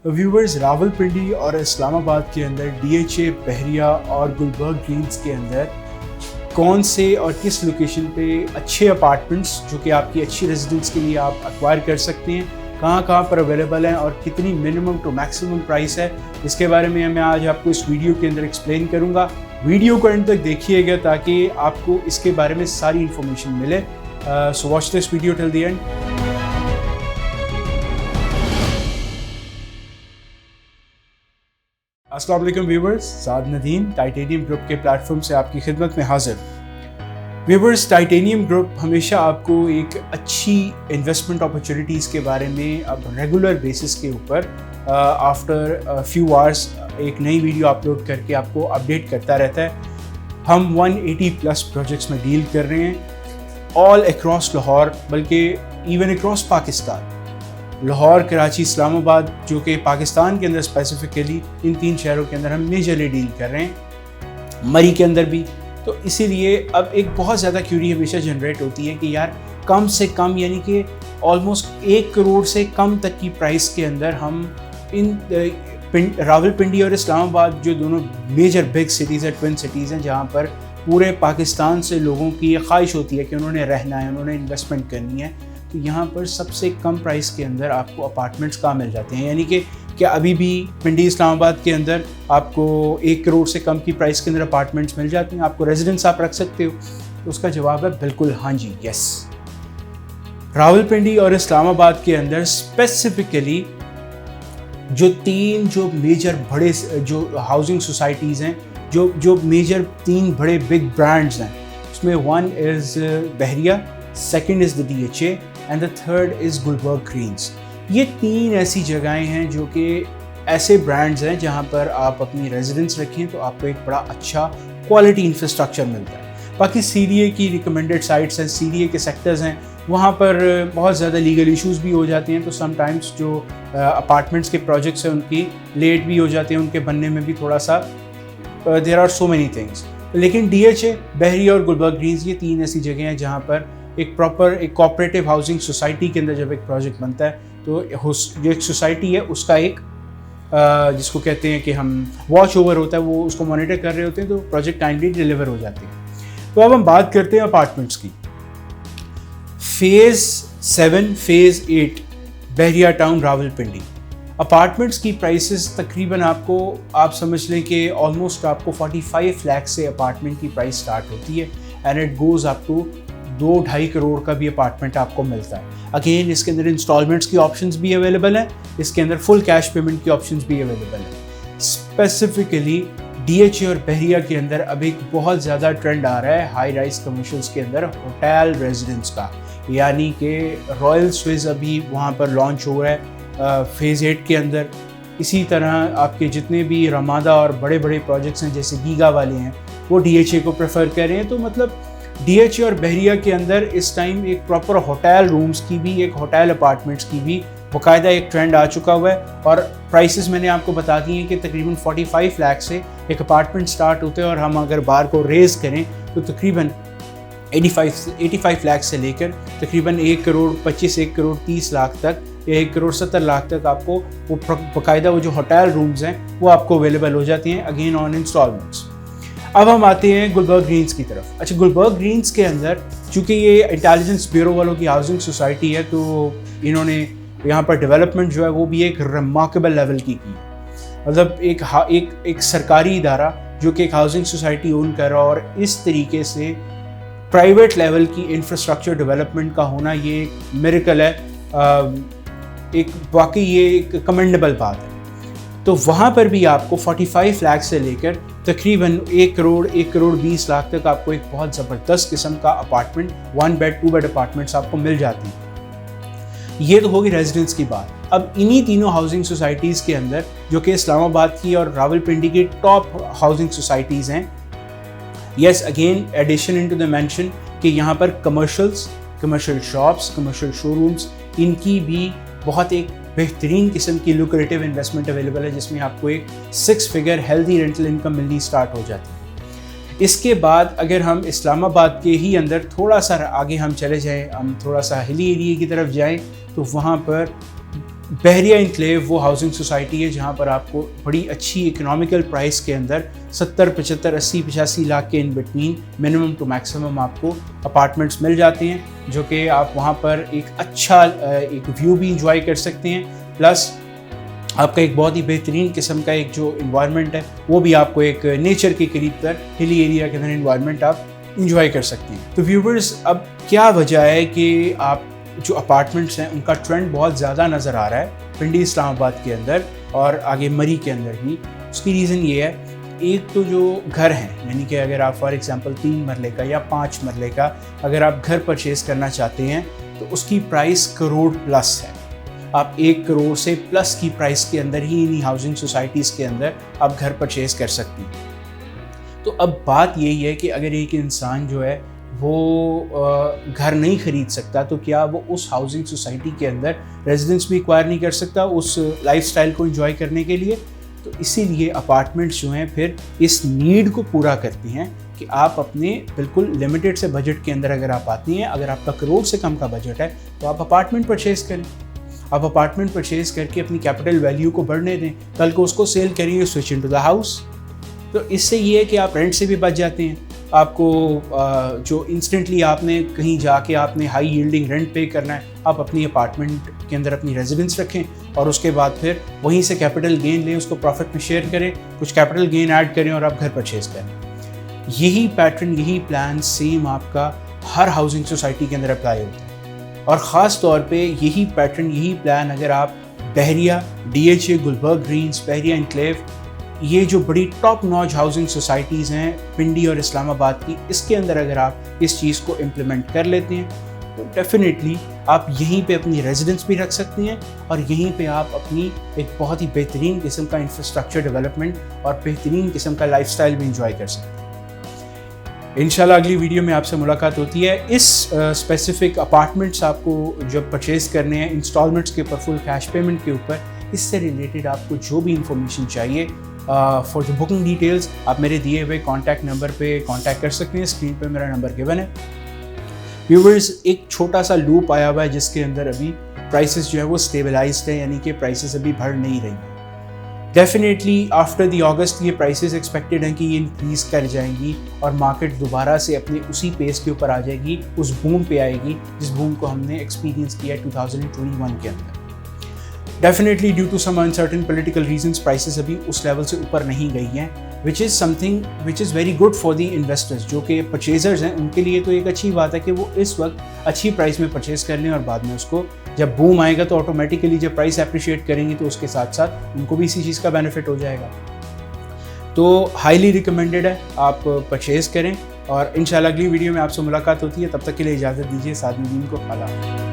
Viewers, Rawalpindi और इस्लामाबाद के अंदर डीएचए, बहरिया और गुलबर्ग ग्रीन्स के अंदर कौन से और किस लोकेशन पे अच्छे अपार्टमेंट्स जो कि आपकी अच्छी रेजिडेंस के लिए आप एक्वायर कर सकते हैं, कहाँ पर अवेलेबल हैं और कितनी मिनिमम टू मैक्सिमम प्राइस है, इसके बारे में मैं आज आपको इस वीडियो के अंदर एक्सप्लेन करूँगा। वीडियो को एंड तक देखिएगा ताकि आपको इसके बारे में सारी इन्फॉर्मेशन मिले। So watch this video till the end. अस्सलाम वालेकुम व्यूवर्स, साद नदीम टाइटेनियम ग्रुप के प्लेटफॉर्म से आपकी खिदमत में हाजिर। व्यूवर्स, टाइटेनियम ग्रुप हमेशा आपको एक अच्छी इन्वेस्टमेंट अपॉर्चुनिटीज़ के बारे में अब रेगुलर बेसिस के ऊपर आफ्टर फ्यू आवर्स एक नई वीडियो अपलोड करके आपको अपडेट करता रहता है। हम 180 प्लस प्रोजेक्ट्स में डील कर रहे हैं ऑल अक्रॉस लाहौर, बल्कि इवन अक्रॉस पाकिस्तान। लाहौर, कराची, इस्लामाबाद, जो कि पाकिस्तान के अंदर स्पेसिफिकली इन 3 शहरों के अंदर हम मेजरली डील कर रहे हैं, मरी के अंदर भी। तो इसीलिए अब एक बहुत ज़्यादा क्यूरी हमेशा जनरेट होती है कि यार कम से कम, यानी कि ऑलमोस्ट 1 करोड़ से कम तक की प्राइस के अंदर हम इन रावलपिंडी और इस्लामाबाद, जो दोनों मेजर बिग सिटीज़ हैं, ट्विन सिटीज़ हैं, जहाँ पर पूरे पाकिस्तान से लोगों की ये ख्वाहिश होती है कि उन्होंने रहना है, उन्होंने इन्वेस्टमेंट करनी है, तो यहाँ पर सबसे कम प्राइस के अंदर आपको अपार्टमेंट्स कहाँ मिल जाते हैं। यानी कि क्या अभी भी पिंडी इस्लामाबाद के अंदर आपको 1 करोड़ से कम की प्राइस के अंदर अपार्टमेंट्स मिल जाते हैं, आपको रेजिडेंस आप रख सकते हो? तो उसका जवाब है बिल्कुल हाँ जी, यस। रावलपिंडी और इस्लामाबाद के अंदर स्पेसिफिकली जो मेजर बड़े जो हाउसिंग सोसाइटीज़ हैं, जो मेजर 3 बड़े बिग ब्रांड्स हैं, उसमें 1 is Bahria, second is the DHA and the third is Gulberg greens. ये 3 ऐसी जगहें हैं जो कि ऐसे ब्रांड्स हैं जहाँ पर आप अपनी रेजिडेंस रखें तो आपको एक बड़ा अच्छा क्वालिटी इंफ्रास्ट्रक्चर मिलता है। बाकी सीडीए की रिकमेंडेड साइट्स हैं, सीडीए के सेक्टर्स हैं, वहाँ पर बहुत ज़्यादा लीगल इश्यूज़ भी हो जाते हैं, तो समटाइम्स जो अपार्टमेंट्स के प्रोजेक्ट्स हैं उनकी लेट भी हो जाते हैं, उनके बनने में भी थोड़ा सा there are so many things. लेकिन डीएचए, बहरिया और गुलबर्ग ग्रीन्स, ये 3 ऐसी जगह हैं जहाँ पर एक कोऑपरेटिव हाउसिंग सोसाइटी के अंदर जब एक प्रोजेक्ट बनता है तो जो एक सोसाइटी है उसका एक जिसको कहते हैं कि हम वॉच ओवर होता है, वो उसको मॉनिटर कर रहे होते हैं, तो प्रोजेक्ट टाइमली डिलीवर हो जाते हैं। तो अब हम बात करते हैं अपार्टमेंट्स की। फेज़ 7, फेज़ 8 बहरिया टाउन रावलपिंडी अपार्टमेंट्स की प्राइसेस तकरीबन आपको, आप समझ लें कि ऑलमोस्ट आपको 45 लाख से अपार्टमेंट की प्राइस स्टार्ट होती है and it goes up to 2-2.5 crore का भी अपार्टमेंट आपको मिलता है। अगेन इसके अंदर इंस्टॉलमेंट्स की ऑप्शंस भी अवेलेबल हैं, इसके अंदर फुल कैश पेमेंट की ऑप्शंस भी अवेलेबल हैं। स्पेसिफिकली डीएचए और बहरिया के अंदर अब एक बहुत ज़्यादा ट्रेंड आ रहा है हाई राइज कमर्शियल्स के अंदर होटल रेजिडेंस का, यानी कि रॉयल स्विस अभी वहाँ पर लॉन्च हो रहा है फेज़ 8 के अंदर। इसी तरह आपके जितने भी रमादा और बड़े बड़े प्रोजेक्ट्स हैं जैसे गीगा वाले हैं, वो डीएचए को प्रेफर कर रहे हैं। तो मतलब डीएचए और बहरिया के अंदर इस टाइम एक प्रॉपर होटल रूम्स की भी, एक होटल अपार्टमेंट्स की भी बाकायदा एक ट्रेंड आ चुका हुआ है। और प्राइसेस मैंने आपको बता दी हैं कि तकरीबन 45 लाख से एक अपार्टमेंट स्टार्ट होते हैं, और हम अगर बार को रेज़ करें तो तकरीबन 85 लाख से लेकर तकरीबन 1 करोड़ 25, 1 करोड़ 30 लाख तक, या 1 करोड़ 70 लाख तक आपको वो बाकायदा वो जो होटल रूम्स हैं वो आपको अवेलेबल हो जाती हैं, अगेन ऑन इंस्टॉलमेंट्स। अब हम आते हैं गुलबर्ग ग्रीन्स की तरफ। अच्छा, गुलबर्ग ग्रीन्स के अंदर चूँकि ये इंटेलिजेंस ब्यूरो वालों की हाउसिंग सोसाइटी है, तो इन्होंने यहाँ पर डेवलपमेंट जो है वो भी एक रिमार्केबल लेवल की है। मतलब एक सरकारी इदारा जो कि एक हाउसिंग सोसाइटी ओन कर रहा है, और इस तरीके से प्राइवेट लेवल की इंफ्रास्ट्रक्चर डेवलपमेंट का होना ये एक मिरेकल है, एक वाकई ये एक कमेंडेबल बात है। तो वहाँ पर भी आपको 45 लाख से लेकर तकरीबन 1 करोड़ 20 लाख तक आपको एक बहुत ज़बरदस्त किस्म का अपार्टमेंट, 1 बेड 2 बेड अपार्टमेंट्स आपको मिल जाती हैं। ये तो होगी रेजिडेंस की बात। अब इन्हीं तीनों हाउसिंग सोसाइटीज़ के अंदर, जो कि इस्लामाबाद की और रावलपिंडी की टॉप हाउसिंग सोसाइटीज़ हैं, yes again addition into the mention कि यहाँ पर कमर्शियल शॉप्स, कमर्शियल शोरूम्स, इनकी भी बहुत एक बेहतरीन किस्म की लुक्रेटिव इन्वेस्टमेंट अवेलेबल है, जिसमें आपको एक 6 फिगर हेल्दी रेंटल इनकम मिलनी स्टार्ट हो जाती है। इसके बाद अगर हम इस्लामाबाद के ही अंदर थोड़ा सा आगे हम चले जाएं, हम थोड़ा सा हिली एरिया की तरफ जाएं, तो वहाँ पर बहरिया इनक्लेव वो हाउसिंग सोसाइटी है जहाँ पर आपको बड़ी अच्छी इकोनॉमिकल प्राइस के अंदर 70, 75, 80, 85 लाख के in between minimum to maximum आपको अपार्टमेंट्स मिल जाते हैं, जो कि आप वहाँ पर एक अच्छा एक व्यू भी इंजॉय कर सकते हैं, प्लस आपका एक बहुत ही बेहतरीन किस्म का एक जो इन्वायरमेंट है वो भी आपको एक नेचर के करीब तर हिली एरिया के अंदर इन्वायरमेंट आप इंजॉय कर सकते हैं। तो व्यूवर्स, अब क्या वजह है कि आप जो अपार्टमेंट्स हैं उनका ट्रेंड बहुत ज़्यादा नज़र आ रहा है पिंडी इस्लामाबाद के अंदर और आगे मरी के अंदर भी। उसकी रीज़न ये है, एक तो जो घर हैं, यानी कि अगर आप फॉर एग्जांपल 3 मरले का या 5 मरले का अगर आप घर परचेज़ करना चाहते हैं तो उसकी प्राइस करोड़ प्लस है। आप 1 करोड़ से प्लस की प्राइस के अंदर ही इन्हीं हाउसिंग सोसाइटीज़ के अंदर आप घर परचेज़ कर सकते हैं। तो अब बात यही है कि अगर एक इंसान जो है वो घर नहीं ख़रीद सकता तो क्या वो उस हाउसिंग सोसाइटी के अंदर रेजिडेंस भी एक्वायर नहीं कर सकता उस लाइफस्टाइल को एंजॉय करने के लिए? तो इसीलिए अपार्टमेंट्स जो हैं फिर इस नीड को पूरा करती हैं कि आप अपने बिल्कुल लिमिटेड से बजट के अंदर अगर आप आती हैं, अगर आपका करोड़ से कम का बजट है तो आप अपार्टमेंट परचेज़ करें। आप अपार्टमेंट परचेज़ करके अपनी कैपिटल वैल्यू को बढ़ने दें, कल को उसको सेल करिए, स्विच इनटू द हाउस। तो इससे ये है कि आप रेंट से भी बच जाते हैं। आपको जो इंस्टेंटली आपने कहीं जाके आपने हाई यील्डिंग रेंट पे करना है, आप अपनी अपार्टमेंट के अंदर अपनी रेजिडेंस रखें और उसके बाद फिर वहीं से कैपिटल गेन लें, उसको प्रॉफिट में शेयर करें, कुछ कैपिटल गेन ऐड करें और आप घर परचेज़ करें। यही पैटर्न, यही प्लान सेम आपका हर हाउसिंग सोसाइटी के अंदर अप्लाई होता है और ख़ास तौर पे यही पैटर्न, यही प्लान अगर आप बहरिया, DHA, गुलबर्ग ग्रीन्स, बहरिया इनक्लेव, ये जो बड़ी टॉप नॉच हाउसिंग सोसाइटीज़ हैं पिंडी और इस्लामाबाद की, इसके अंदर अगर आप इस चीज़ को इम्प्लीमेंट कर लेते हैं तो डेफिनेटली आप यहीं पे अपनी रेजिडेंस भी रख सकते हैं और यहीं पे आप अपनी एक बहुत ही बेहतरीन किस्म का इंफ्रास्ट्रक्चर डेवलपमेंट और बेहतरीन किस्म का लाइफस्टाइल भी इंजॉय कर सकते हैं। इंशाल्लाह अगली वीडियो में आपसे मुलाकात होती है। इस स्पेसिफिक अपार्टमेंट्स आपको जब परचेज़ करने हैं इंस्टॉलमेंट्स के ऊपर, फुल कैश पेमेंट के ऊपर, इससे रिलेटेड आपको जो भी इंफॉर्मेशन चाहिए फॉर द बुकिंग डिटेल्स आप मेरे दिए हुए कॉन्टैक्ट नंबर पे कांटेक्ट कर सकते हैं। स्क्रीन पे मेरा नंबर गिवन है। व्यूवर्स, एक छोटा सा लूप आया हुआ है जिसके अंदर अभी प्राइसेस जो है वो स्टेबलाइज्ड है, यानी कि प्राइसेस अभी बढ़ नहीं रही हैं। डेफिनेटली आफ्टर द अगस्त ये प्राइसेस एक्सपेक्टेड हैं कि ये इंक्रीज़ कर जाएंगी और मार्केट दोबारा से अपने उसी पेस के ऊपर आ जाएगी, उस बूम पे आएगी जिस बूम को हमने एक्सपीरियंस किया 2021 के अंदर। Definitely due to some uncertain political reasons prices अभी उस लेवल से ऊपर नहीं गई हैं, which is something which is very good for the investors. जो कि परचेजर्स हैं उनके लिए तो एक अच्छी बात है कि वो इस वक्त अच्छी प्राइस में परचेज़ कर लें और बाद में उसको जब बूम आएगा तो ऑटोमेटिकली जब प्राइस अप्रिशिएट करेंगे तो उसके साथ साथ उनको भी इसी चीज़ का बेनिफिट हो जाएगा। तो हाईली रिकमेंडेड है आप परचेज़ करें और इंशाल्लाह अगली वीडियो में आपसे मुलाकात होती है। तब तक के लिए इजाज़त दीजिए। साथ में दीन को फॉलो।